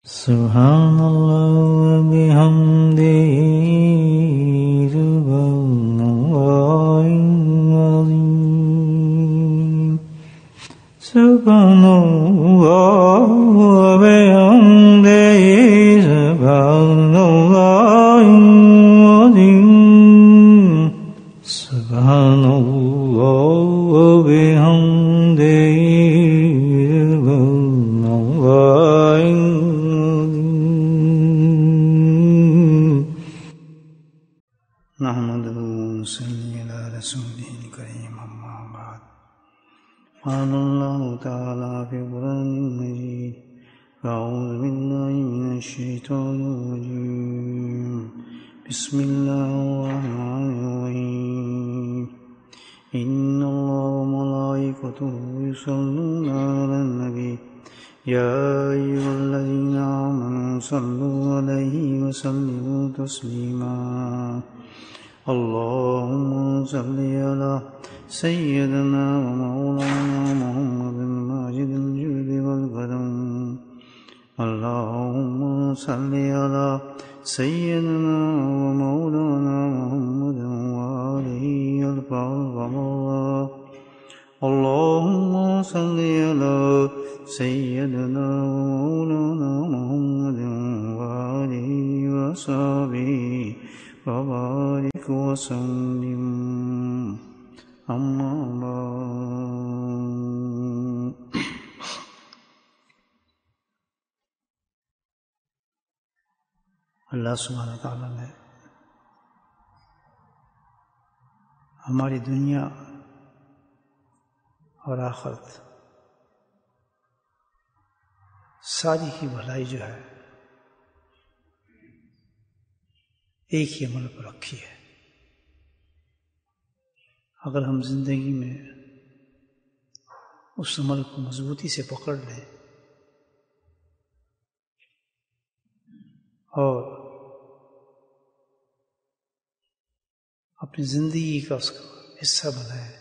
سبحان اللہ وبحمدہ سبحان اللہ العظیم سبحان اللہ وبحمدہ سبحان اللہ العظیم سبحان اللہ وبحمدہ قال الله تعالى في القرآن المجيد أعوذ بالله من الشيطان الرجيم بسم الله الرحمن الرحيم إن الله وملائكته يصلون على النبي يا أيها الذين آمنوا صلوا عليه وسلموا تسليما اللهم صل على سيدنا ومولانا محمد ماجد الجود والكرم اللهم صل على سيدنا ومولانا محمد وآله الفاظ اللهم صل على سيدنا ومولانا محمد وآله وصحبه وبارك وسلم اما بعد اللہ سبحانہ تعالیٰ نے ہماری دنیا اور آخرت ساری کی بھلائی جو ہے ایک ہی عمل پر رکھی ہے۔ اگر ہم زندگی میں اس عمل کو مضبوطی سے پکڑ لیں اور اپنی زندگی کا اس کا حصہ بنائیں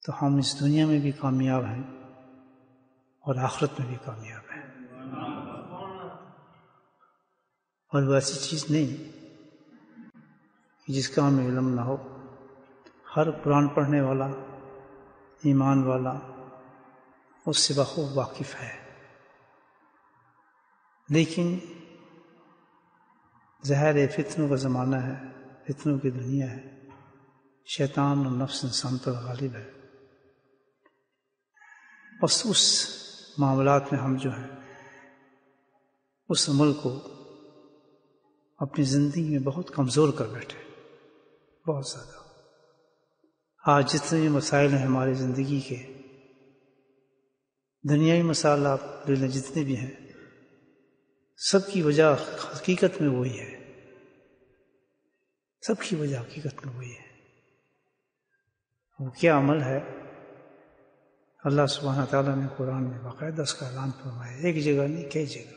تو ہم اس دنیا میں بھی کامیاب ہیں اور آخرت میں بھی کامیاب ہیں۔ اور وہ ایسی چیز نہیں جس کا ہمیں علم نہ ہو۔ ہر قرآن پڑھنے والا ایمان والا اس سے بخوب واقف ہے، لیکن ظاہر فتنوں کا زمانہ ہے، فتنوں کی دنیا ہے، شیطان اور نفس انسان پر غالب ہے۔ بس اس معاملات میں ہم جو ہیں اس عمل کو اپنی زندگی میں بہت کمزور کر بیٹھے، بہت زیادہ۔ آج جتنے بھی مسائل ہیں ہماری زندگی کے، دنیاوی مسائل آپ لے لیں جتنے بھی ہیں، سب کی وجہ حقیقت میں وہی ہے، سب کی وجہ حقیقت میں وہی ہے۔ وہ کیا عمل ہے؟ اللہ سبحانہ تعالیٰ نے قرآن میں باقاعدہ اس کا اعلان فرمایا، ایک جگہ نہیں کئی جگہ۔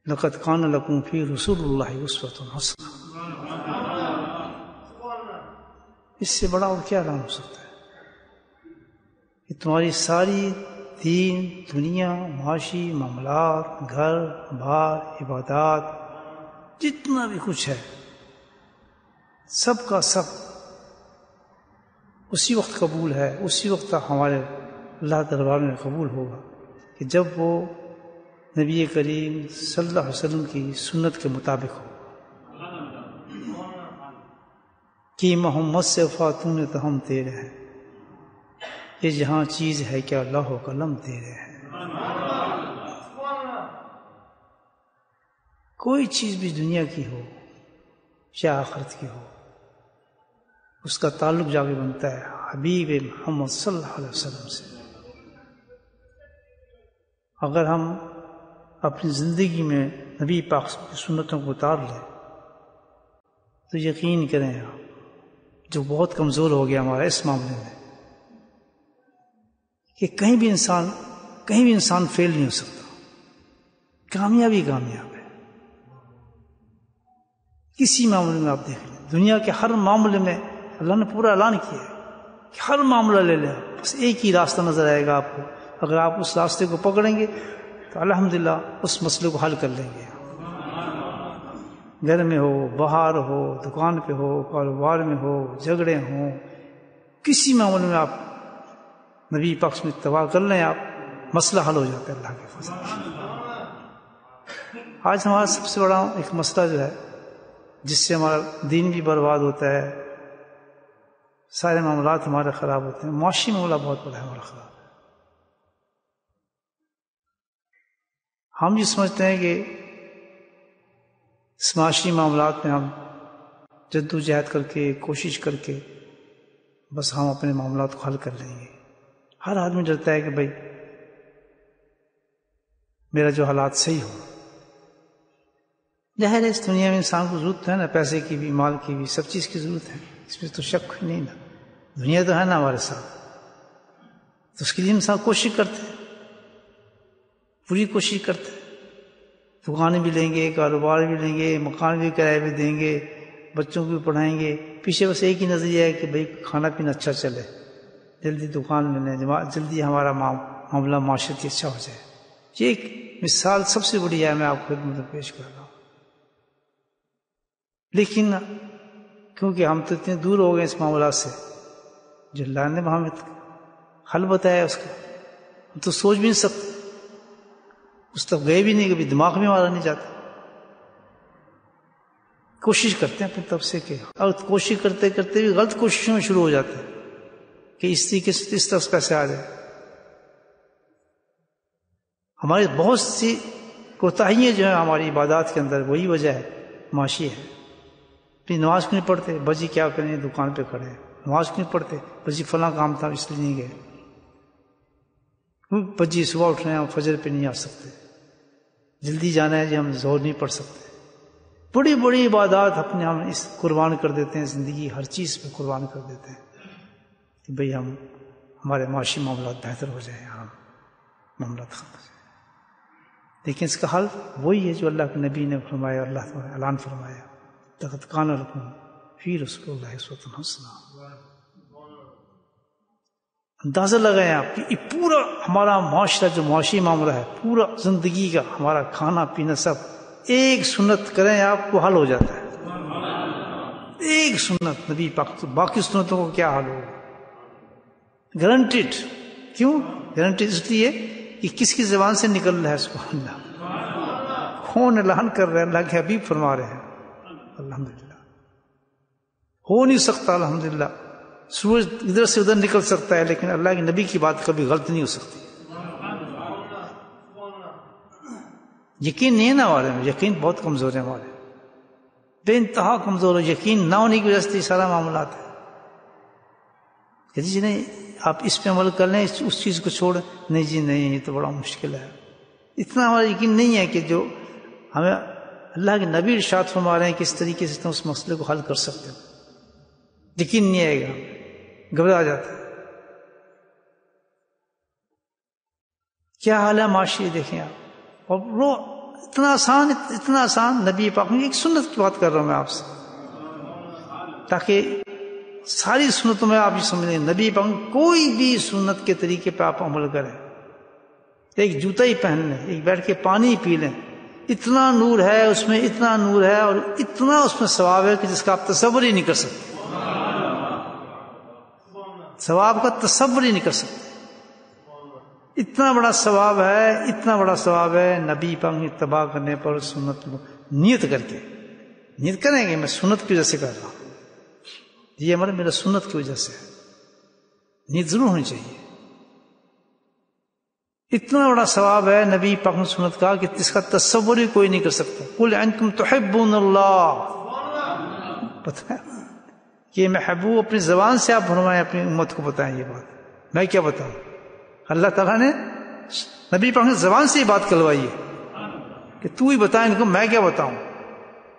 لقد کان لکم فی رسول اللہ اسوۃ حسنہ، اس سے بڑا اور کیا اعلان ہو سکتا ہے کہ تمہاری ساری دین، دنیا، معاشی معاملات، گھر بار، عبادات، جتنا بھی کچھ ہے سب کا سب اسی وقت قبول ہے، اسی وقت ہمارے اللہ دربار میں قبول ہوگا کہ جب وہ نبی کریم صلی اللہ علیہ وسلم کی سنت کے مطابق ہو کہ محمد سے فاتون تو ہم تیرے ہیں، یہ جہاں چیز ہے کیا لوح و قلم تیرے ہیں۔ کوئی چیز بھی دنیا کی ہو یا آخرت کی ہو، اس کا تعلق جا کے بنتا ہے حبیب محمد صلی اللہ علیہ وسلم سے۔ اگر ہم اپنی زندگی میں نبی پاک کی سنتوں کو اتار لیں تو یقین کریں آپ جو بہت کمزور ہو گیا ہمارا اس معاملے میں کہ کہیں بھی انسان فیل نہیں ہو سکتا، کامیابی کامیاب ہے۔ کسی معاملے میں آپ دیکھ لیں، دنیا کے ہر معاملے میں اللہ نے پورا اعلان کیا ہے کہ ہر معاملہ لے لیں، بس ایک ہی راستہ نظر آئے گا آپ کو، اگر آپ اس راستے کو پکڑیں گے تو الحمدللہ اس مسئلے کو حل کر لیں گے. گھر میں ہو، باہر ہو، دکان پہ ہو، کاروبار میں ہو، جھگڑے ہوں، کسی معاملے میں آپ نبی پاک میں اتباع کر لیں، آپ مسئلہ حل ہو جاتا ہے اللہ کے فضل سے. آج ہمارا سب سے بڑا ایک مسئلہ جو ہے جس سے ہمارا دین بھی برباد ہوتا ہے، سارے معاملات ہمارے خراب ہوتے ہیں، معاشی معاملہ بہت بڑا ہے ہمارا خراب. ہم یہ سمجھتے ہیں کہ اس معاشی معاملات میں ہم جد و جہد کر کے، کوشش کر کے بس ہم اپنے معاملات کو حل کر لیں گے. ہر آدمی ڈرتا ہے کہ بھائی میرا جو حالات صحیح ہو. ظاہر ہے اس دنیا میں انسان کو ضرورت ہے نا، پیسے کی بھی، مال کی بھی، سب چیز کی ضرورت ہے، اس میں تو شک نہیں نا. دنیا تو ہے نا ہمارے ساتھ، تو اس کے لیے انسان کوشش کرتے ہیں، پوری کوشش کرتے ہیں. دکانیں بھی لیں گے، کاروبار بھی لیں گے، مکان بھی کرائے بھی دیں گے، بچوں کو بھی پڑھائیں گے. پیچھے بس ایک ہی نظریہ ہے کہ بھائی کھانا پینا اچھا چلے، جلدی دکان میں لیں، جلدی ہمارا معاملہ معاشرتی اچھا ہو جائے. یہ ایک مثال سب سے بڑی ہے، میں آپ کو خدمت پیش کر رہا ہوں. لیکن کیونکہ ہم تو اتنے دور ہو گئے اس معاملات سے، جو اللہ نے ہمیں حل بتایا اس کا ہم تو سوچ بھی نہیں سکتے، اس تک گئے بھی نہیں، کبھی دماغ میں ہمارا نہیں جاتا. کوشش کرتے ہیں اپنی طرف سے کہ، اور کوشش کرتے کرتے بھی غلط کوششوں میں شروع ہو جاتے ہیں کہ اس طریقے سے اس طرف کیسے آ جائے. ہماری بہت سی کوتاہیاں جو ہیں ہماری عبادات کے اندر، وہی وجہ ہے معاشی ہے. پھر نماز کیوں نہیں پڑھتے؟ بجی کیا کریں، دکان پہ کھڑے ہیں. نماز کیوں نہیں پڑھتے؟ بجی فلاں کام تھا اس لیے نہیں گئے. بجی صبح اٹھ رہے ہیں، ہم فجر پہ نہیں آ سکتے، جلدی جانا ہے جی، ہم ظہر نہیں پڑھ سکتے. بڑی بڑی عبادات اپنے ہم اس قربان کر دیتے ہیں، زندگی ہر چیز پہ قربان کر دیتے ہیں کہ بھئی ہمارے معاشی معاملات بہتر ہو جائیں، ہم معاملات ختم ہو جائیں. لیکن اس کا حل وہی ہے جو اللہ کے نبی نے فرمایا، اللہ تعالیٰ نے اعلان فرمایا، لقد کان لکم فی رسول اللہ اسوۃ حسنہ. اندازہ لگائیں آپ کہ یہ پورا ہمارا معاشرہ جو معاشی معاملہ ہے، پورا زندگی کا ہمارا کھانا پینا سب ایک سنت کریں آپ کو حل ہو جاتا ہے. ایک سنت نبی پاک، باقی سنتوں کو کیا حل ہوگا؟ گارنٹیڈ. کیوں گارنٹیڈ؟ اس لیے کہ کس کی زبان سے نکل رہا ہے، سبحان اللہ، کون اعلان کر رہا ہے؟ اللہ کے حبیب فرما رہے ہیں. الحمدللہ ہو نہیں سکتا، الحمدللہ سورج ادھر سے ادھر نکل سکتا ہے، لیکن اللہ کے نبی کی بات کبھی غلط نہیں ہو سکتی. یقین نہیں ہے نا ہمارے میں، یقین بہت کمزور ہے ہمارے، بے انتہا کمزور ہے. یقین نہ ہونے کی وجہ سے سارا معاملات ہے کہ جی نہیں آپ اس پہ عمل کر لیں، اس چیز کو چھوڑ، نہیں جی نہیں، یہ تو بڑا مشکل ہے. اتنا ہمارا یقین نہیں ہے کہ جو ہمیں اللہ کے نبی ارشاد فرما رہے ہیں کہ اس طریقے سے تم اس مسئلے کو حل کر سکتے ہو. یقین نہیں آئے گا، گھبرا جاتا ہے. کیا حال ہے معاشی دیکھیں آپ. اور وہ اتنا آسان نبی پاک نے ایک سنت کی بات کر رہا ہوں میں آپ سے، تاکہ ساری سنتوں میں آپ یہ سمجھ لیں نبی پاک کوئی بھی سنت کے طریقے پہ آپ عمل کریں. ایک جوتا ہی پہن لیں، ایک بیٹھ کے پانی پی لیں، اتنا نور ہے اس میں، اتنا نور ہے اور اتنا اس میں ثواب ہے کہ جس کا آپ تصور ہی نہیں کر سکتے. ثواب کا تصور ہی نہیں کر سکتے. اتنا بڑا ثواب ہے، اتنا بڑا ثواب ہے نبی پاک کی اتباع کرنے پر. سنت نیت کر کے نیت کریں گے میں سنت کی وجہ سے کر رہا ہوں، یہ عمل میرا سنت کی وجہ سے ہے، نیت ضرور ہونی چاہیے. اتنا بڑا ثواب ہے نبی پاک نے سنت کا کہ اس کا تصور ہی کوئی نہیں کر سکتا. قل انتم تحبون اللہ، پتہ ہے یہ محبوب اپنی زبان سے آپ فرمائیں، اپنی امت کو بتائیں یہ بات. میں کیا بتاؤں؟ اللہ تعالیٰ نے نبی پاک نے زبان سے یہ بات کلوائی ہے کہ تو ہی بتا ان کو، میں کیا بتاؤں.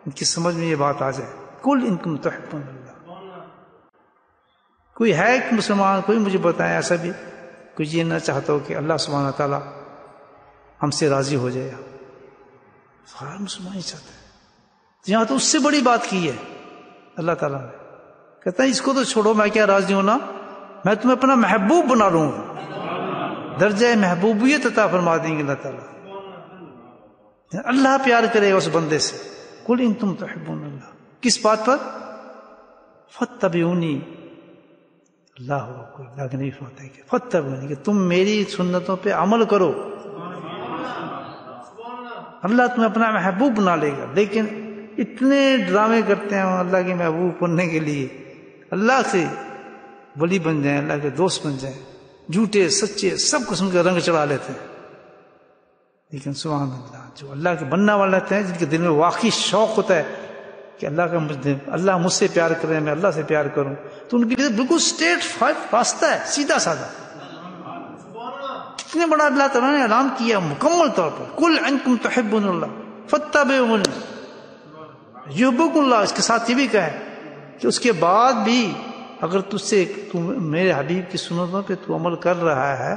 ان کی سمجھ میں یہ بات آ جائے. قل انتم تحبون اللہ. کوئی ہے کہ مسلمان کوئی مجھے بتائیں ایسا بھی کوئی یہ نہ چاہتا ہو کہ اللہ سبحانہ تعالیٰ ہم سے راضی ہو جائے؟ سارا مسلمان ہی چاہتے ہیں. یہاں تو اس سے بڑی بات کی ہے اللہ تعالیٰ نے، کہتا ہے اس کو تو چھوڑو، میں کیا راضی ہونا، میں تمہیں اپنا محبوب بنا لوں گا. درجہ محبوبیت عطا فرما دیں گے اللہ تعالیٰ. اللہ پیار کرے گا اس بندے سے. قل ان تم تحبون اللہ، کس بات پر؟ فاتبعونی. اللہ کے نبی فرماتے ہیں کہ فاتبعونی، کہ تم میری سنتوں پہ عمل کرو. اللہ تمہیں اپنا محبوب بنا لے گا. لیکن اتنے ڈرامے کرتے ہیں اللہ کے محبوب بننے کے لیے، اللہ سے ولی بن جائیں، اللہ کے دوست بن جائیں، جھوٹے سچے سب قسم کے رنگ چڑھا لیتے ہیں. لیکن سبحان اللہ، جو اللہ کے بننا والے رہتے ہیں، جن کے دل میں واقعی شوق ہوتا ہے کہ اللہ مجھ سے پیار کرے، میں اللہ سے پیار کروں، تو ان کے لیے بالکل اسٹیٹ راستہ ہے، سیدھا سادہ. کتنے بڑا اللہ تعالیٰ نے اعلان کیا مکمل طور پر، قل ان کنتم تحبون اللہ فاتبعونی یحببکم اللہ. اس کے ساتھ یہ بھی کہا ہے کہ اس کے بعد بھی اگر تجھ سے میرے حبیب کی سنتوں پہ تو عمل کر رہا ہے،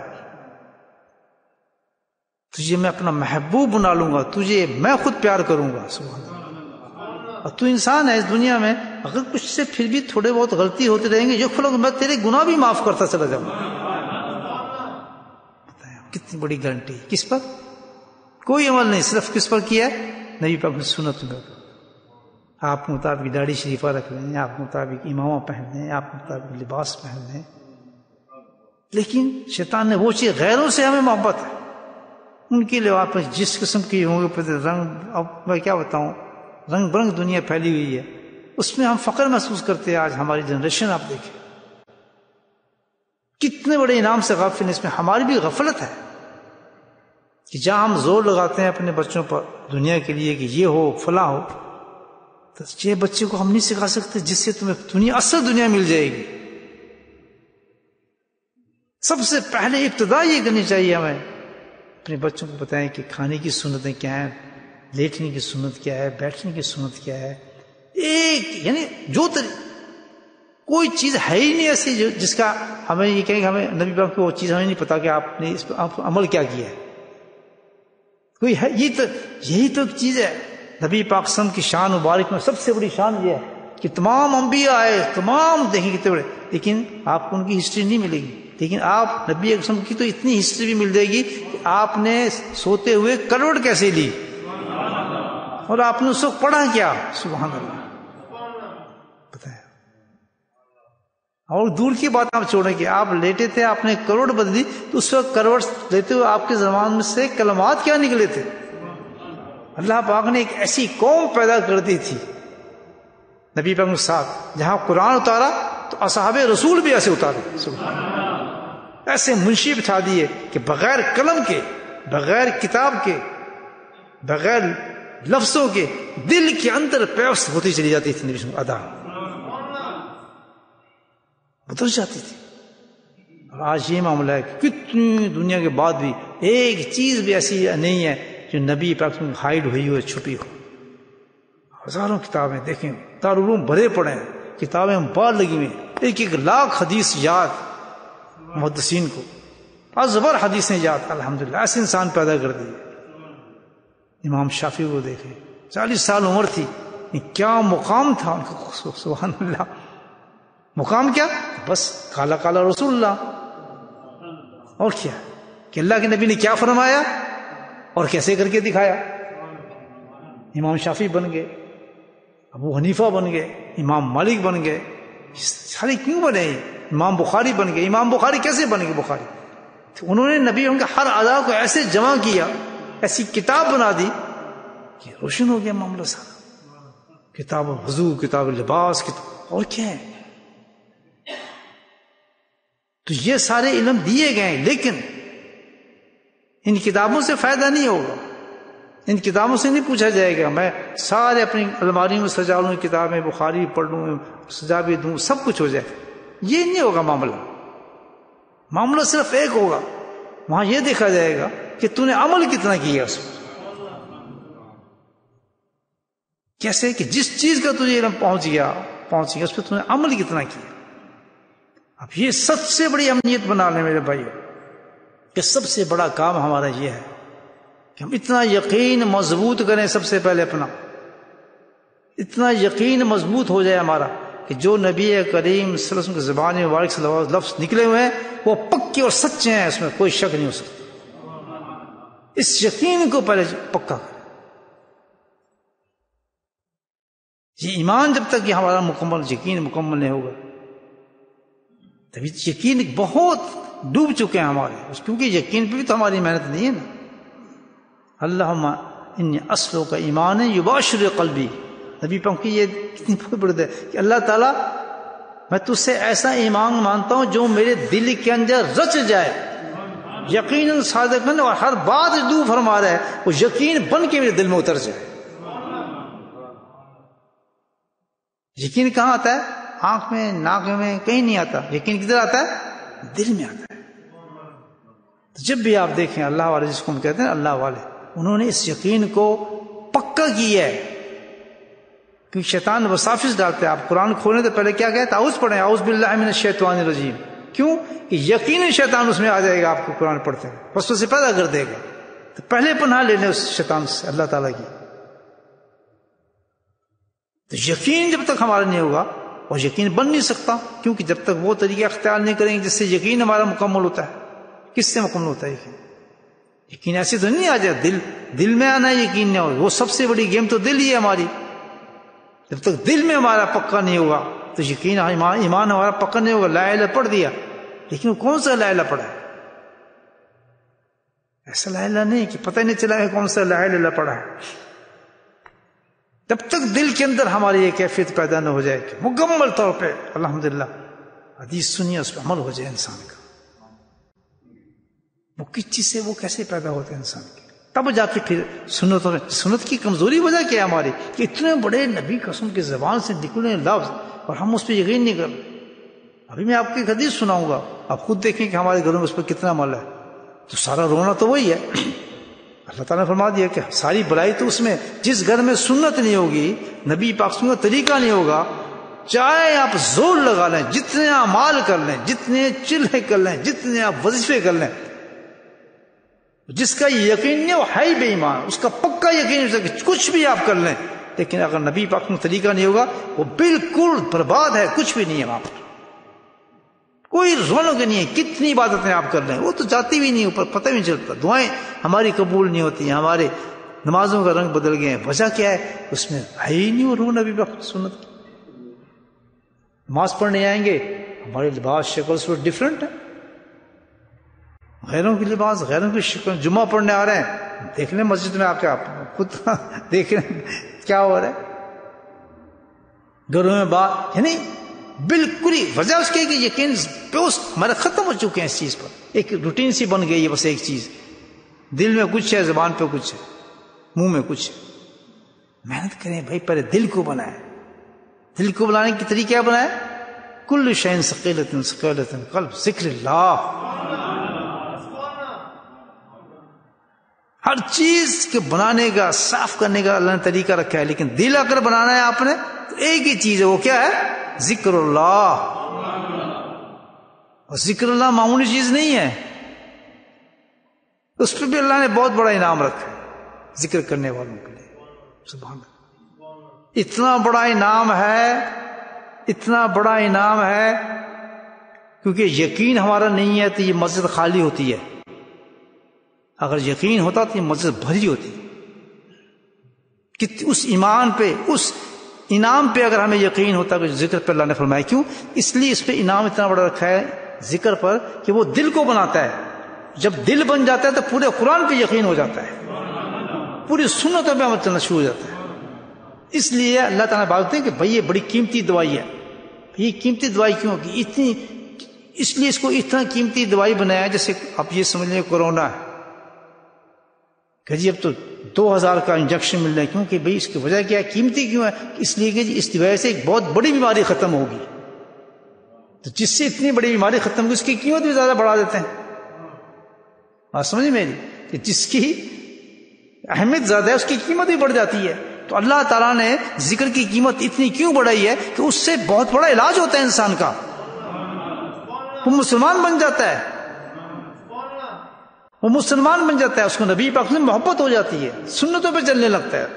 تجھے میں اپنا محبوب بنا لوں گا، تجھے میں خود پیار کروں گا. سبحان اللہ. اور تو انسان ہے اس دنیا میں، اگر کچھ سے پھر بھی تھوڑے بہت غلطی ہوتے رہیں گے، یغفر لك، میں تیرے گناہ بھی معاف کرتا چلا جاؤں گا. کتنی بڑی گارنٹی. کس پر؟ کوئی عمل نہیں، صرف کس پر کیا ہے؟ نبی پاک کی سنت میں. آپ مطابق داڑھی شریفہ رکھ لیں، آپ مطابق امامہ پہن لیں، آپ مطابق لباس پہن لیں. لیکن شیطان نے وہ چیز، غیروں سے ہمیں محبت ہے، ان کے لیے آپ جس قسم کی ہوں گے رنگ، اب میں کیا بتاؤں، رنگ برنگ دنیا پھیلی ہوئی ہے، اس میں ہم فخر محسوس کرتے ہیں. آج ہماری جنریشن آپ دیکھیں کتنے بڑے انعام سے غافل. اس میں ہماری بھی غفلت ہے کہ جہاں ہم زور لگاتے ہیں اپنے بچوں پر دنیا کے لیے کہ یہ ہو فلاں ہو، تو یہ بچے کو ہم نہیں سکھا سکتے جس سے تمہیں اصل دنیا مل جائے گی. سب سے پہلے ابتدا یہ کرنی چاہیے ہمیں، اپنے بچوں کو بتائیں کہ کھانے کی سنتیں کیا ہیں، لیٹنے کی سنت کیا ہے، بیٹھنے کی سنت کیا ہے. یعنی جو کوئی چیز ہے ہی نہیں ایسی جس کا ہمیں یہ کہیں کہ ہمیں نبی پاک کی وہ چیز ہمیں نہیں پتا کہ آپ نے اس پر عمل کیا کیا ہے. کوئی ہے یہی تو ایک چیز ہے. نبی پاک صلی اللہ علیہ وسلم کی شان مبارک میں سب سے بڑی شان یہ ہے کہ تمام انبیاء آئے، تمام دیکھیں کتنے بڑے، لیکن آپ کو ان کی ہسٹری نہیں ملے گی. لیکن آپ نبی اکرم کی تو اتنی ہسٹری بھی مل جائے گی کہ آپ نے سوتے ہوئے کروڑ کیسے لی، اور آپ نے اس وقت پڑھا کیا. سبحان اللہ. بتایا. اور دور کی بات آپ چھوڑیں کہ آپ لیٹے تھے، آپ نے کروڑ بدلی، تو اس وقت کروڑ لیتے ہوئے آپ کے زبان میں سے کلمات کیا نکلے تھے. اللہ پاک نے ایک ایسی قوم پیدا کر دی تھی نبی پاک کے ساتھ، جہاں قرآن اتارا تو اصحاب رسول بھی ایسے اتارے. سبحان اللہ. ایسے منشی بٹھا دیے کہ بغیر قلم کے، بغیر کتاب کے، بغیر لفظوں کے دل کے اندر پیوست ہوتی چلی جاتی تھی. نبی ادا بدل جاتی تھی. اور آج یہ معاملہ ہے کہ کتنی دنیا کے بعد بھی ایک چیز بھی ایسی نہیں ہے جو نبی پاک میں ہائیڈ ہوئی ہو، چھپی ہو. ہزاروں کتابیں دیکھیں، دارالعلوم بھرے پڑے ہیں، کتابیں بار لگی ہوئی ہیں، 1,00,000 حدیث یاد محدثین کو، ازبر حدیثیں یاد. الحمدللہ ایسے انسان پیدا کر دیے. امام شافعی کو دیکھیں، 40 سال عمر تھی، کیا مقام تھا ان کا. سبحان اللہ. مقام کیا؟ بس کالا کالا رسول اللہ. اور کیا کہ اللہ کے نبی نے کیا فرمایا اور کیسے کر کے دکھایا. امام شافعی بن گئے، ابو حنیفہ بن گئے، امام مالک بن گئے. سارے کیوں بنے؟ امام بخاری بن گئے. امام بخاری کیسے بن گئے بخاری؟ تو انہوں نے نبی ان کا ہر ادا کو ایسے جمع کیا، ایسی کتاب بنا دی کہ روشن ہو گیا معاملہ سارا. کتاب وضو، کتاب لباس، کتاب اور کیا ہے. تو یہ سارے علم دیے گئے ہیں، لیکن ان کتابوں سے فائدہ نہیں ہوگا. ان کتابوں سے نہیں پوچھا جائے گا میں سارے اپنی الماری میں سجا لوں کتابیں، بخاری پڑھ لوں، سجا بھی دوں، سب کچھ ہو جائے. یہ نہیں ہوگا معاملہ. معاملہ صرف ایک ہوگا، وہاں یہ دیکھا جائے گا کہ تو نے عمل کتنا کیا اس پر. کیسے کہ جس چیز کا تجھے علم پہنچ گیا اس پہ تو نے عمل کتنا کیا. اب یہ سب سے بڑی اہمیت بنا لیں میرے بھائیو کہ سب سے بڑا کام ہمارا یہ ہے کہ ہم اتنا یقین مضبوط کریں. سب سے پہلے اپنا اتنا یقین مضبوط ہو جائے ہمارا کہ جو نبی کریم صلی اللہ علیہ وسلم کی زبان مبارک سے لفظ نکلے ہوئے ہیں وہ پکے اور سچے ہیں، اس میں کوئی شک نہیں ہو سکتا. اس یقین کو پہلے پکا کریں. یہ ایمان جب تک یہ ہمارا مکمل یقین مکمل نہیں ہوگا، تبھی یقین بہت ڈوب چکے ہیں ہمارے، کیونکہ یقین پہ بھی تو ہماری محنت نہیں ہے نا. اللہم انی اصلوں کا ایمان یباشر قلبی، نبی پاک کی یہ کتنی بڑی ہے کہ اللہ تعالیٰ میں تجھ سے ایسا ایمان مانتا ہوں جو میرے دل کے اندر رچ جائے، یقیناً صادقاً، اور ہر بات جو فرما رہا ہے وہ یقین بن کے میرے دل میں اتر جائے. یقین کہاں آتا ہے؟ آنکھ میں، ناک میں، کہیں نہیں آتا. یقین کدھر آتا ہے؟ دل میں آتا ہے. تو جب بھی آپ دیکھیں اللہ والے، جس کو ہم کہتے ہیں اللہ والے، انہوں نے اس یقین کو پکا کیا ہے. کیونکہ شیطان وساوس ڈالتے ہیں. آپ قرآن کھولیں تو پہلے کیا کہتے ہیں؟ اعوذ پڑھیں، اعوذ باللہ من الشیطان الرجیم. کیوں؟ کہ یقیناً شیطان اس میں آ جائے گا. آپ کو قرآن پڑھتے ہیں بس اسے پیدا کر دے گا. تو پہلے پناہ لے لیں اس شیطان سے، اللہ تعالیٰ کی. تو یقین جب تک ہمارا نہیں ہوگا، اور یقین بن نہیں سکتا، کیونکہ جب تک وہ طریقہ اختیار نہیں کریں گے جس سے یقین ہمارا مکمل ہوتا ہے. کس سے مکمل ہوتا ہے یقین؟ یقین ایسے تو نہیں آ جائے، دل میں آنا ہے یقین نہیں ہوگا. وہ سب سے بڑی گیم تو دل ہی ہے ہماری. جب تک دل میں ہمارا پکا نہیں ہوگا تو یقین ایمان ہمارا پکا نہیں ہوگا. لا الہ پڑھ دیا، لیکن وہ کون سا لا الہ پڑھا ہے؟ ایسا لا الہ نہیں کہ پتہ نہیں چلا ہے کون سا لا الہ پڑھا ہے. جب تک دل کے اندر ہماری یہ کیفیت پیدا نہ ہو جائے کہ مکمل طور پہ الحمدللہ حدیث سنیے، اس پہ عمل ہو جائے انسان کا. وہ کس چیز سے، وہ کیسے پیدا ہوتے ہیں انسان کے؟ تب جا کے پھر سنت کی کمزوری وجہ کیا ہے ہماری کہ اتنے بڑے نبی قسم کی زبان سے نکلے لفظ اور ہم اس پہ یقین نہیں کرتے. ابھی میں آپ کو ایک حدیث سناؤں گا، آپ خود دیکھیں کہ ہمارے گھروں میں اس پہ کتنا عمل ہے. تو سارا رونا تو وہی ہے. اللہ تعالیٰ نے فرما دیا کہ ساری بلائی تو اس میں، جس گھر میں سنت نہیں ہوگی، نبی پاک کا طریقہ نہیں ہوگا، چاہے آپ زور لگا لیں، جتنے اعمال کر لیں، جتنے چلے کر لیں، جتنے آپ وظیفے کر لیں، جس کا یقین نہیں وہ ہے ہی بے ایمان. اس کا پکا یقین ہے کہ کچھ بھی آپ کر لیں، لیکن اگر نبی پاک کا طریقہ نہیں ہوگا وہ بالکل برباد ہے. کچھ بھی نہیں ہے وہاں پر، کوئی رونق نہیں ہے. کتنی عبادتیں آپ کر لیں وہ تو جاتی بھی نہیں اوپر، پتہ بھی نہیں چلتا. دعائیں ہماری قبول نہیں ہوتی ہیں، ہمارے نمازوں کا رنگ بدل گئے ہیں. وجہ کیا ہے؟ اس میں ہے ہی نہیں وہ روح نبی پاک سنت. نماز پڑھنے آئیں گے، ہمارے لباس شکل سے ڈفرینٹ ہے، غیروں کی لباس، غیروں کی شکل. جمعہ پڑھنے آ رہے ہیں، دیکھ لیں مسجد میں آ کے، آپ خود دیکھ لیں کیا ہو رہا ہے گھروں میں بات. یعنی بالکل ہی وجہ اس کی کہ یقین پیوس ہمارے ختم ہو چکے ہیں اس چیز پر. ایک روٹین سی بن گئی ہے بس. ایک چیز دل میں کچھ ہے، زبان پہ کچھ ہے، منہ میں کچھ ہے. محنت کریں بھائی، پہلے دل کو بنائیں. دل کو بنانے کی طریقہ کیا بنائیں؟ کل شیء ثقیلۃ ثقیلۃ قلب ذکر اللہ. ہر چیز کے بنانے کا، صاف کرنے کا اللہ نے طریقہ رکھا ہے، لیکن دل اگر بنانا ہے آپ نے تو ایک ہی چیز ہے، وہ کیا ہے؟ ذکر اللہ. اور ذکر اللہ معمولی چیز نہیں ہے، اس پہ بھی اللہ نے بہت بڑا انعام رکھا ہے ذکر کرنے والوں کے لیے. سبحان اللہ، اتنا بڑا انعام ہے، اتنا بڑا انعام ہے. کیونکہ یقین ہمارا نہیں ہے تو یہ مسجد خالی ہوتی ہے. اگر یقین ہوتا تو یہ مسجد بھری ہوتی. کہ اس ایمان پہ، اس انعام پہ اگر ہمیں یقین ہوتا کہ ذکر پہ اللہ نے فرمایا. کیوں؟ اس لیے اس پہ انعام اتنا بڑا رکھا ہے ذکر پر کہ وہ دل کو بناتا ہے. جب دل بن جاتا ہے تو پورے قرآن پہ یقین ہو جاتا ہے، پوری سنتوں پہ عمل چلنا شروع ہو جاتا ہے. اس لیے اللہ تعالیٰ بولتے ہیں کہ بھائی یہ بڑی قیمتی دوائی ہے. یہ قیمتی دوائی کیوں ہوگی؟ اتنی، اس لیے اس کو اتنا قیمتی دوائی بنایا جیسے آپ یہ سمجھ لیں کورونا ہے کہ جی اب تو 2000 کا انجیکشن مل رہا ہے. کیونکہ بھئی اس کی وجہ کیا ہے؟ قیمتی کیوں ہے؟ اس لیے کہ اس وجہ سے ایک بہت بڑی بیماری ختم ہوگی. تو جس سے اتنی بڑی بیماری ختم ہوگی اس کی قیمت بھی زیادہ بڑھا دیتے ہیں. بات سمجھ میری کہ جس کی اہمیت زیادہ ہے اس کی قیمت بھی بڑھ جاتی ہے. تو اللہ تعالیٰ نے ذکر کی قیمت اتنی کیوں بڑھائی ہے کہ اس سے بہت بڑا علاج ہوتا ہے انسان کا. وہ مسلمان بن جاتا ہے، وہ مسلمان بن جاتا ہے، اس کو نبی پاک سے محبت ہو جاتی ہے، سنتوں پہ چلنے لگتا ہے،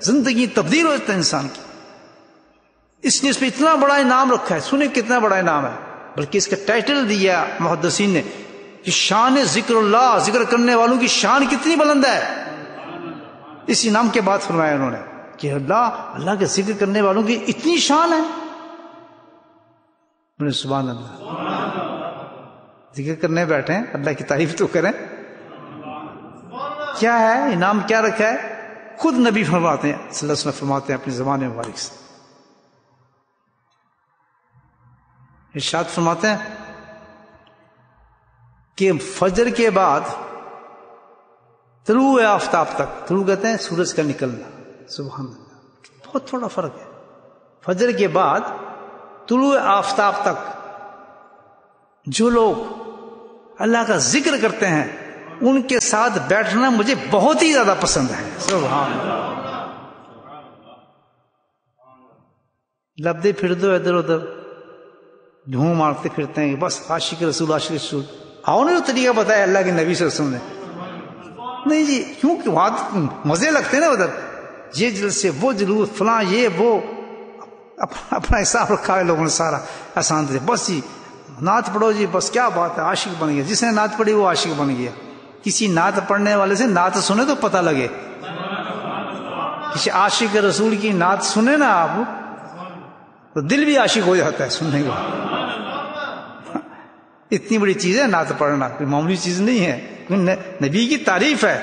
زندگی تبدیل ہو جاتا ہے انسان کی. اس نے اس پہ اتنا بڑا انعام رکھا ہے. سنیں کتنا بڑا انعام ہے. بلکہ اس کا ٹائٹل دیا محدثین نے کہ شان ذکر اللہ، ذکر کرنے والوں کی شان کتنی بلند ہے. اس انعام کے بعد فرمایا انہوں نے کہ اللہ کے ذکر کرنے والوں کی اتنی شان ہے. سبحان اللہ. ذکر کرنے بیٹھے ہیں، اللہ کی تعریف تو کریں. کیا ہے انعام، کیا رکھا ہے؟ خود نبی فرماتے ہیں صلی اللہ علیہ وسلم، فرماتے ہیں اپنی زبان مبارک سے، ارشاد فرماتے ہیں کہ فجر کے بعد طلوع آفتاب تک، طلوع کہتے ہیں سورج کا نکلنا، سبحان اللہ بہت تھوڑا فرق ہے. فجر کے بعد طلوع آفتاب تک جو لوگ اللہ کا ذکر کرتے ہیں ان کے ساتھ بیٹھنا مجھے بہت ہی زیادہ پسند ہے. سبحان اللہ. لبدے پھر دو ادھر ادھر، جھوم مارتے پھرتے ہیں بس عاشق رسول عاشق رسول. آؤ نے وہ طریقہ بتایا اللہ کے نبی صلی اللہ علیہ وسلم نے. نہیں جی، کیونکہ وہاں مزے لگتے ہیں نا، ادھر یہ جلسے وہ جلوس فلاں یہ وہ، اپنا حساب رکھا ہے لوگوں نے سارا آسان سے. بس جی نعت پڑھو جی، بس کیا بات ہے، عاشق بن گیا. جس نے نعت پڑھی وہ عاشق بن گیا. کسی نعت پڑھنے والے سے نعت سنے تو پتہ لگے. کسی عاشق رسول کی نعت سنے نا آپ تو دل بھی عاشق ہو جاتا ہے سننے کا. اتنی بڑی چیز ہے نعت پڑھنا، کوئی معمولی چیز نہیں ہے، نبی کی تعریف ہے.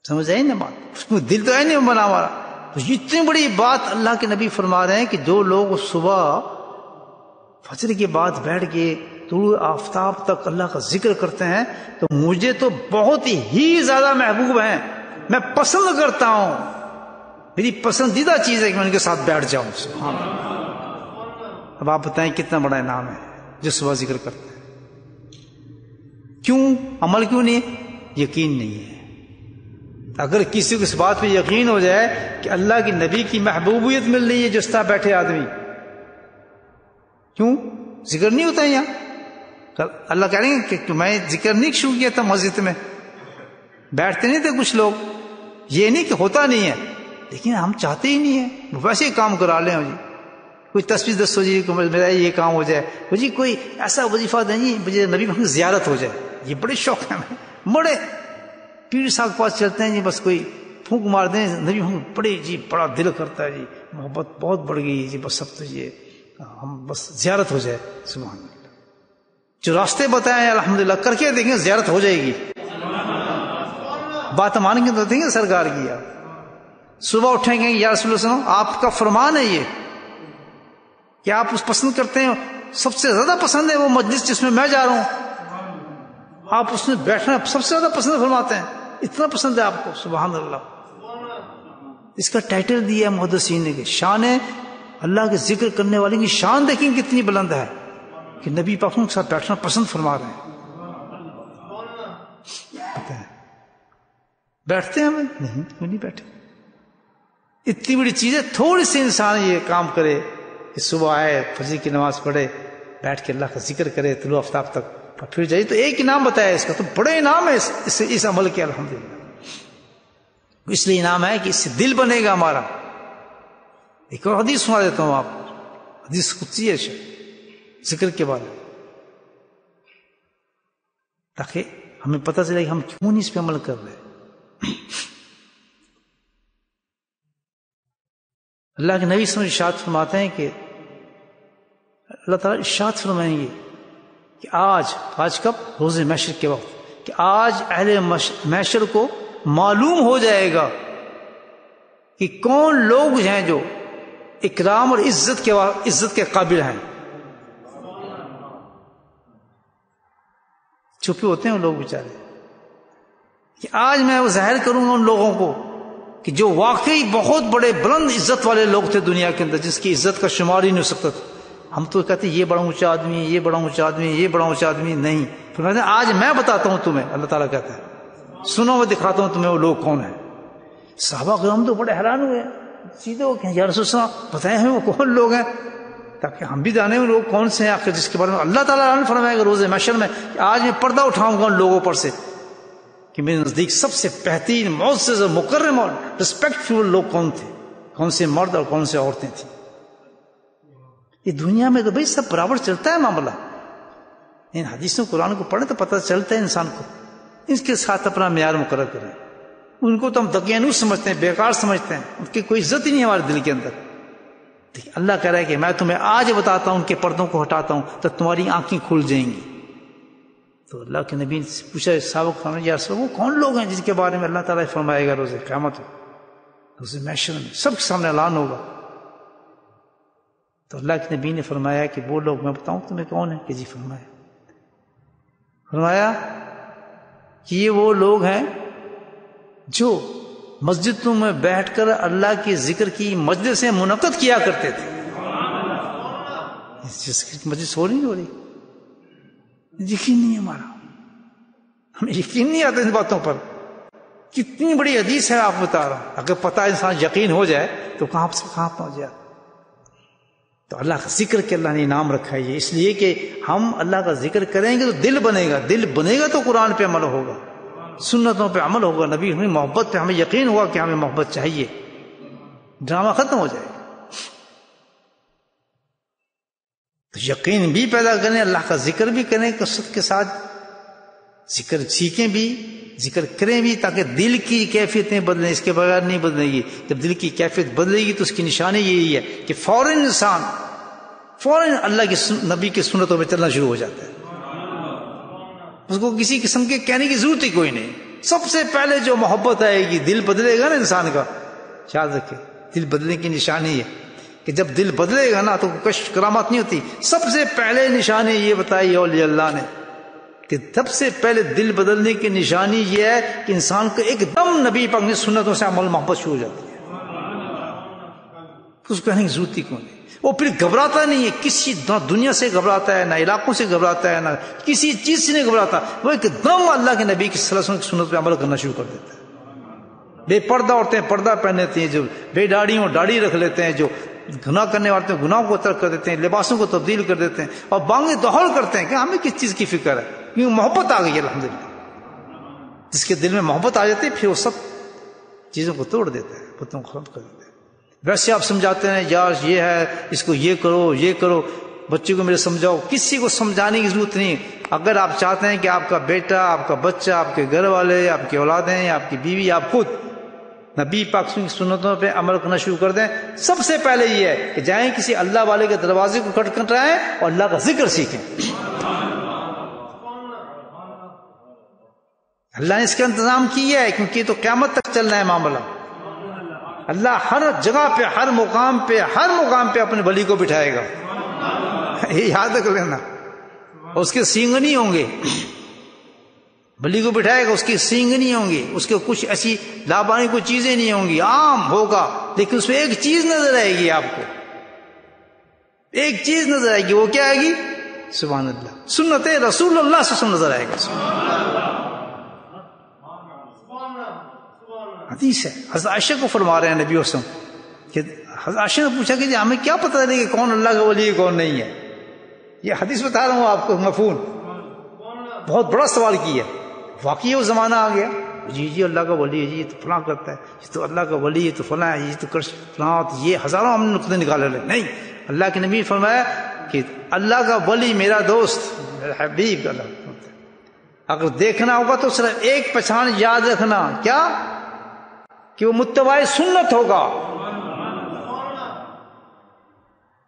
سمجھ آئی نا بات؟ اس میں دل تو ہے نہیں بنا ہمارا. تو اتنی بڑی بات اللہ کے نبی فرما رہے ہیں کہ جو لوگ صبح فجر کے بعد بیٹھ کے طلوع آفتاب تک اللہ کا ذکر کرتے ہیں تو مجھے تو بہت ہی زیادہ محبوب ہیں، میں پسند کرتا ہوں، میری پسندیدہ چیز ہے کہ میں ان کے ساتھ بیٹھ جاؤں. سبحان اللہ. اب آپ بتائیں کتنا بڑا انعام ہے جو صبح ذکر کرتے ہیں. کیوں عمل کیوں نہیں ہے؟ یقین نہیں ہے. اگر کسی کو اس بات پہ یقین ہو جائے کہ اللہ کی نبی کی محبوبیت مل رہی ہے جو اس طرح بیٹھے آدمی، کیوں ذکر نہیں ہوتا ہے یہاں؟ اللہ کہہ رہے ہیں کہ میں ذکر نہیں شروع کیا تھا مسجد میں، بیٹھتے نہیں تھے کچھ لوگ. یہ نہیں کہ ہوتا نہیں ہے، لیکن ہم چاہتے ہی نہیں ہیں. ویسے ہی کام کرا لیں جی، کوئی تسبیح دسو جی میرا یہ کام ہو جائے جی، کوئی ایسا وظیفہ دیں جی مجھے نبی محمد زیارت ہو جائے. یہ بڑے شوق ہیں، بڑے پیر صاحب کے پاس چلتے ہیں جی، بس کوئی پھونک مار دیں نبی محمد، بڑے جی بڑا دل کرتا ہے جی، محبت بہت بڑھ گئی جی، بس سب تو یہ ہم بس زیارت ہو جائے. سبحان اللہ. جو راستے بتائے الحمدللہ کر کے دیکھیں زیارت ہو جائے گی. بات مانیں گے تو دیکھیں سرکار کی. صبح اٹھیں گے یا رسول اللہ صلی اللہ علیہ وسلم آپ کا فرمان ہے یہ کہ آپ اس پسند کرتے ہیں، سب سے زیادہ پسند ہے وہ مجلس جس میں میں جا رہا ہوں، آپ اس میں بیٹھنا سب سے زیادہ پسند فرماتے ہیں. اتنا پسند ہے آپ کو. سبحان اللہ. اس کا ٹائٹل دیا ہے محدثین نے کہ شان اللہ کے ذکر کرنے والے کی شان دیکھیں کتنی بلند ہے کہ نبی پاک کے ساتھ بیٹھنا پسند فرما رہے ہیں. بیٹھتے ہیں ہمیں نہیں، کیوں نہیں بیٹھے؟ اتنی بڑی چیز ہے، تھوڑی سی انسان یہ کام کرے کہ صبح آئے فجر کی نماز پڑھے بیٹھ کے اللہ کا ذکر کرے طلوع آفتاب تک اور پھر جائیے تو ایک انعام بتایا اس کا، تو بڑے انعام ہے اس عمل کے الحمدللہ. اس لیے انعام ہے کہ اس سے دل بنے گا ہمارا. ایک اور حدیث سنا دیتا ہوں آپ کو، حدیث قدسی ہے ذکر کے بارے میں، تاکہ ہمیں پتہ چلے کہ ہم کیوں نہیں اس پہ عمل کر رہے. اللہ کے نبی صلی اللہ علیہ وسلم ارشاد فرماتے ہیں کہ اللہ تعالیٰ ارشاد فرمائیں گے کہ آج کب؟ روز محشر کے وقت، کہ آج اہل محشر کو معلوم ہو جائے گا کہ کون لوگ ہیں جو اکرام اور عزت کے قابل ہیں. چھپے ہوتے ہیں وہ لوگ بیچارے، کہ آج میں وہ ظاہر کروں گا ان لوگوں کو کہ جو واقعی بہت بڑے بلند عزت والے لوگ تھے دنیا کے اندر، جس کی عزت کا شمار ہی نہیں ہو سکتا تھا. ہم تو کہتے ہیں یہ بڑا اونچا آدمی ہے، یہ بڑا اونچا آدمی ہے، یہ بڑا اونچا آدمی نہیں. پھر کہتے ہیں آج میں بتاتا ہوں تمہیں، اللہ تعالیٰ کہتا ہے سنو میں دکھاتا ہوں تمہیں وہ لوگ کون ہیں. صحابہ کرام تو بڑے حیران ہوئے، سیدھے وہ کہیں یا رسول اللہ بتائیں ہمیں وہ کون لوگ ہیں، تاکہ ہم بھی جانیں وہ لوگ کون سے ہیں آخر جس کے بارے میں اللہ تعالیٰ نے فرمایا کہ روز محشر میں کہ آج میں پردہ اٹھاؤں گا ان لوگوں پر سے کہ میرے نزدیک سب سے بہترین معزز اور مکرم اور رسپیکٹ فل لوگ کون تھے. کون سے مرد اور کون سے عورتیں تھیں. یہ دنیا میں تو بھائی سب برابر چلتا ہے معاملہ. ان حدیثوں قرآن کو پڑھیں تو پتہ چلتا ہے انسان کو. اس کے ساتھ اپنا معیار مقرر کریں. ان کو تو ہم دقیانوس سمجھتے ہیں، بیکار سمجھتے ہیں، ان کی کوئی عزت ہی نہیں ہے ہمارے دل کے اندر. اللہ کہہ رہا ہے کہ میں تمہیں آج بتاتا ہوں ان کے پردوں کو ہٹاتا ہوں تو تمہاری آنکھیں کھل جائیں گی. تو اللہ کے نبی سے پوچھا صحابہ کو، یا رسول اللہ وہ کون لوگ ہیں جن کے بارے میں اللہ تعالیٰ فرمائے گا روز قیامت میں، روز محشر میں سب کے سامنے اعلان ہوگا. تو اللہ کے نبی نے فرمایا کہ وہ لوگ، میں بتاؤں تمہیں کون ہے؟ کہ جی فرمایا کہ یہ وہ لوگ ہیں جو مسجدوں میں بیٹھ کر اللہ کے ذکر کی مجلسیں منعقد کیا کرتے تھے. مجلس ہو رہی یقین نہیں ہے ہمارا، ہمیں یقین نہیں آتا ان باتوں پر. کتنی بڑی حدیث ہے آپ بتا رہا ہوں. اگر پتہ انسان یقین ہو جائے تو کہاں سے کہاں پہنچ جائے. تو اللہ کا ذکر کے اللہ نے انعام رکھا ہے یہ، اس لیے کہ ہم اللہ کا ذکر کریں گے تو دل بنے گا. دل بنے گا تو قرآن پہ عمل ہوگا، سنتوں پہ عمل ہوگا، نبی ہمیں محبت پہ ہمیں یقین ہوا کہ ہمیں محبت چاہیے. ڈرامہ ختم ہو جائے گا. تو یقین بھی پیدا کریں، اللہ کا ذکر بھی کریں کثرت کے ساتھ، ذکر سیکھیں بھی، ذکر کریں بھی، تاکہ دل کی کیفیتیں بدلیں. اس کے بغیر نہیں بدلے گی. جب دل کی کیفیت بدلے گی تو اس کی نشانی یہی ہے کہ فوراً انسان اللہ کی نبی کی سنتوں پہ چلنا شروع ہو جاتا ہے. اس کو کسی قسم کے کہنے کی ضرورت ہی کوئی نہیں. سب سے پہلے جو محبت آئے گی، دل بدلے گا نا انسان کا. یاد رکھے دل بدلنے کی نشانی ہے کہ جب دل بدلے گا نا تو کشف کرامات نہیں ہوتی. سب سے پہلے نشانی یہ بتائی اولیاء اللہ نے کہ سب سے پہلے دل بدلنے کی نشانی یہ ہے کہ انسان کو ایک دم نبی پاک کی سنتوں سے عمل محبت شروع ہو جاتی ہے. اس کو کہنے کی ضرورت ہی کون ہے. وہ پھر گھبراتا نہیں ہے کسی، نہ دنیا سے گھبراتا ہے، نہ علاقوں سے گھبراتا ہے، نہ کسی چیز سے نہیں گھبراتا. وہ ایک دم اللہ کے نبی کی صلی اللہ علیہ وسلم کی سنت پہ عمل کرنا شروع کر دیتا ہے. بے پردہ عورتیں پردہ پہن لیتی ہیں، جو بے داڑھی ہوں داڑھی رکھ لیتے ہیں، جو گناہ کرنے والے ہیں گناہوں کو ترک کر دیتے ہیں، لباسوں کو تبدیل کر دیتے ہیں اور بانگیں دہل کرتے ہیں کہ ہمیں کس چیز کی فکر ہے، کیونکہ محبت آ گئی ہے. الحمدللہ جس کے دل میں محبت آ جاتی ہے پھر وہ سب چیزوں کو توڑ دیتا ہے، بتوں کو ختم کر دیتا ہے. ویسے آپ سمجھاتے ہیں یار یہ ہے، اس کو یہ کرو یہ کرو، بچے کو میرے سمجھاؤ. کسی کو سمجھانے کی ضرورت نہیں. اگر آپ چاہتے ہیں کہ آپ کا بیٹا، آپ کا بچہ، آپ کے گھر والے، آپ کی اولادیں، آپ کی بیوی، آپ خود نبی پاک کی سنتوں پہ عمل کرنا شروع کر دیں، سب سے پہلے یہ ہے کہ جائیں کسی اللہ والے کے دروازے کو کھٹکھٹائیں اور اللہ کا ذکر سیکھیں. اللہ نے اس کا انتظام کیا ہے کیونکہ یہ تو قیامت تک چلنا ہے معاملہ. اللہ ہر جگہ پہ، ہر مقام پہ اپنے ولی کو بٹھائے گا. یہ یاد رکھ لینا. اس کے سینگ نہیں ہوں گے، ولی کو بٹھائے گا، اس کے سینگ نہیں ہوں گے، اس کے کچھ ایسی لابانی کوئی چیزیں نہیں ہوں گی، عام ہوگا. لیکن اس میں ایک چیز نظر آئے گی آپ کو، ایک چیز نظر آئے گی. وہ کیا آئے گی؟ سبحان اللہ، سنت رسول اللہ صلی اللہ علیہ وسلم نظر آئے گا. حدیث ہے. حضرت عائشہ کو فرما رہے ہیں نبی وسلم کہ حضرت عائشہ نے پوچھا کہ ہمیں کیا پتہ چلے کہ کون اللہ کا ولی ہے کون نہیں ہے. یہ حدیث بتا رہا ہوں آپ کو مفہوم. بہت بڑا سوال کیا. واقعی وہ زمانہ آ گیا، جی اللہ کا ولی ہے، جی یہ تو فلاں کرتا ہے، یہ تو اللہ کا ولی ہے تو فلاں ہے، یہ تو فلاں. یہ ہزاروں ہم نے نقطے نکالے. نہیں، اللہ کے نبی نے فرمایا کہ اللہ کا ولی میرا دوست، میرا حبیب. اگر دیکھنا ہوگا تو صرف ایک پہچان یاد رکھنا، کیا؟ کہ وہ متبع سنت ہوگا،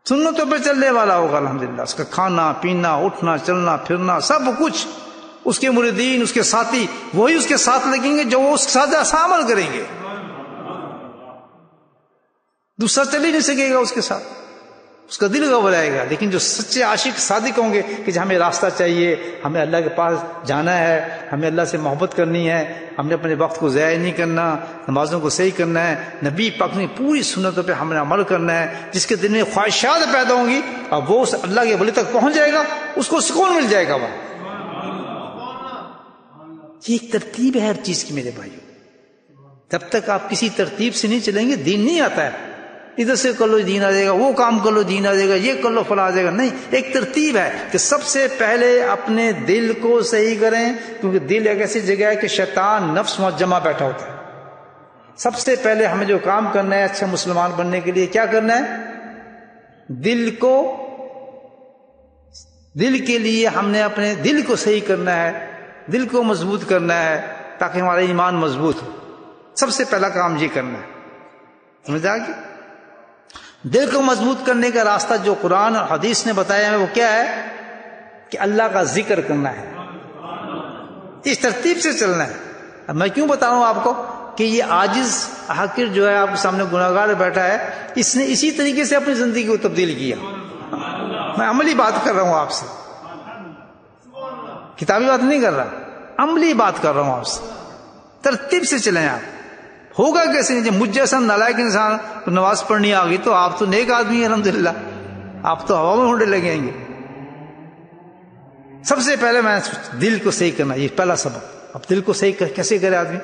سنتوں پہ چلنے والا ہوگا. الحمدللہ اس کا کھانا پینا، اٹھنا چلنا پھرنا سب کچھ، اس کے مریدین، اس کے ساتھی وہی اس کے ساتھ لگیں گے جو وہ اس کے ساتھ ایسا عمل کریں گے. دوسرا چل ہی نہیں سکے گا اس کے ساتھ، اس کا دل گھبرائے گا. لیکن جو سچے عاشق صادق ہوں گے کہ ہمیں راستہ چاہیے، ہمیں اللہ کے پاس جانا ہے، ہمیں اللہ سے محبت کرنی ہے، ہم نے اپنے وقت کو ضائع نہیں کرنا، نمازوں کو صحیح کرنا ہے، نبی پاک نے پوری سنتوں پہ ہم نے عمل کرنا ہے. جس کے دل میں خواہشات پیدا ہوں گی اور وہ اس اللہ کے ولی تک پہنچ جائے گا، اس کو سکون مل جائے گا. وہاں یہ ایک ترتیب ہے ہر چیز کی میرے بھائیو. جب تک آپ کسی ترتیب سے نہیں چلیں گے دین نہیں آتا ہے. ادھر سے کر لو دین آ جائے گا، وہ کام کر لو دین آ جائے گا، یہ کر لو فلاں آ جائے گا. نہیں، ایک ترتیب ہے کہ سب سے پہلے اپنے دل کو صحیح کریں، کیونکہ دل ایک ایسی جگہ ہے کہ شیطان نفس وہاں جمع بیٹھا ہوتا ہے. سب سے پہلے ہمیں جو کام کرنا ہے اچھا مسلمان بننے کے لیے کیا کرنا ہے؟ دل کے لیے ہم نے اپنے دل کو صحیح کرنا ہے، دل کو مضبوط کرنا ہے تاکہ ہمارا ایمان مضبوط ہو. سب سے پہلا کام یہ کرنا ہے. سمجھ آ گئی؟ دل کو مضبوط کرنے کا راستہ جو قرآن اور حدیث نے بتایا ہے وہ کیا ہے کہ اللہ کا ذکر کرنا ہے، اس ترتیب سے چلنا ہے. اب میں کیوں بتا رہا ہوں آپ کو کہ یہ عاجز حقیر جو ہے آپ کے سامنے گناہگار بیٹھا ہے، اس نے اسی طریقے سے اپنی زندگی کو تبدیل کیا. میں عملی بات کر رہا ہوں آپ سے، کتابی بات نہیں کر رہا، عملی بات کر رہا ہوں آپ سے. ترتیب سے چلیں. آپ ہوگا کیسے نہیں؟ جب مجھ جیسا نالائق انسان کو نماز پڑھنی آ گئی تو آپ تو نیک آدمی ہیں الحمدللہ، آپ تو ہوا میں ہونڈے لگیں گے. سب سے پہلے میں دل کو صحیح کرنا، یہ پہلا سبق. اب دل کو صحیح کیسے کرے آدمی؟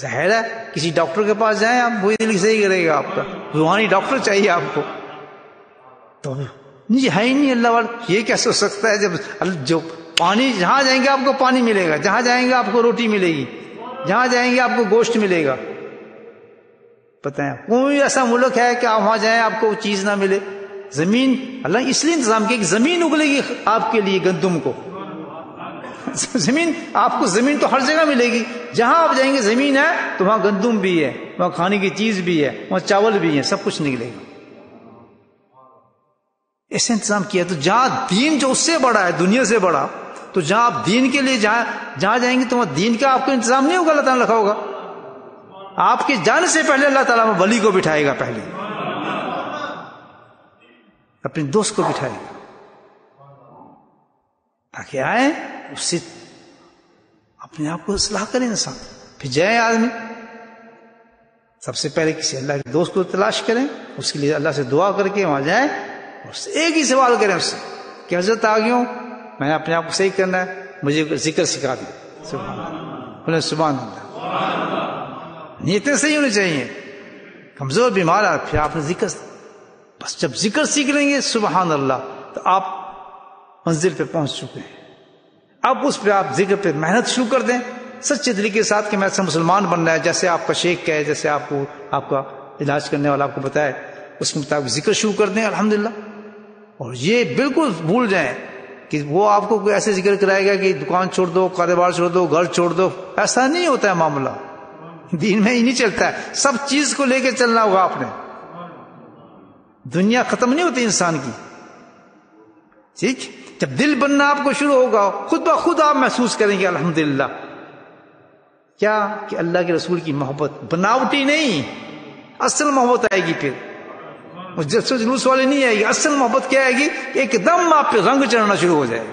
ظاہر ہے کسی ڈاکٹر کے پاس جائیں آپ، وہی دل صحیح کرے گا آپ کا. روحانی ڈاکٹر چاہیے آپ کو. تو نہیں ہے ہی نہیں اللہ والا. یہ کیسے ہو سکتا ہے جب جو پانی، جہاں جائیں گے آپ کو پانی ملے گا، جہاں جائیں گے آپ کو روٹی ملے گی، جہاں جائیں گے آپ کو گوشت ملے گا. پتہ ہے کوئی ایسا ملک ہے کہ آپ وہاں جائیں آپ کو وہ چیز نہ ملے؟ زمین اللہ اس لیے انتظام کیا کہ زمین اگلے گی آپ کے لیے گندم کو. زمین آپ کو، زمین تو ہر جگہ ملے گی. جہاں آپ جائیں گے زمین ہے تو وہاں گندم بھی ہے، وہاں کھانے کی چیز بھی ہے، وہاں چاول بھی ہے، سب کچھ نکلے گا. ایسے انتظام کیا. تو جہاں دین جو اس سے بڑا ہے، دنیا سے بڑا، تو جہاں آپ دین کے لیے جہاں جائیں گے تو وہاں دین کا آپ کو انتظام نہیں ہوگا، اللہ تعالیٰ رکھا ہوگا. آپ کے جانے سے پہلے اللہ تعالیٰ ولی کو بٹھائے گا، پہلے اپنے دوست کو بٹھائے گا تاکہ آئے اس سے اپنے آپ کو اصلاح کرے انسان. پھر جائے آدمی سب سے پہلے کسی اللہ کے دوست کو تلاش کریں، اس کے لیے اللہ سے دعا کر کے وہاں جائیں اور ایک ہی سوال کریں اس سے کہ حضرت آ گیا ہوں، میں نے اپنے آپ کو صحیح کرنا ہے، مجھے ذکر سکھا دیں. سبحان اللہ، سبحان اللہ. نیتیں صحیح ہونی چاہیے. کمزور بیمار ہے، پھر آپ نے ذکر، بس جب ذکر سیکھ لیں گے سبحان اللہ تو آپ منزل پہ پہنچ چکے ہیں. اب اس پہ آپ ذکر پہ محنت شروع کر دیں سچے طریقے کے ساتھ کہ میں ایسا مسلمان بننا ہے جیسے آپ کا شیخ کہے، جیسے آپ کو آپ کا علاج کرنے والا آپ کو بتائے، اس کے مطابق ذکر شروع کر دیں الحمدللہ. اور یہ بالکل بھول جائیں کہ وہ آپ کو کوئی ایسے ذکر کرائے گا کہ دکان چھوڑ دو، کاروبار چھوڑ دو، گھر چھوڑ دو. ایسا نہیں ہوتا ہے معاملہ، دین میں ہی نہیں چلتا ہے. سب چیز کو لے کے چلنا ہوگا آپ نے. دنیا ختم نہیں ہوتی انسان کی. ٹھیک، جب دل بننا آپ کو شروع ہوگا خود بخود آپ محسوس کریں گے الحمدللہ کیا کہ اللہ کے رسول کی محبت بناوٹی نہیں، اصل محبت آئے گی. پھر جلسہ جلوس والی نہیں آئے گی. اصل محبت کیا آئے گی؟ ایک دم آپ پہ رنگ چڑھنا شروع ہو جائے.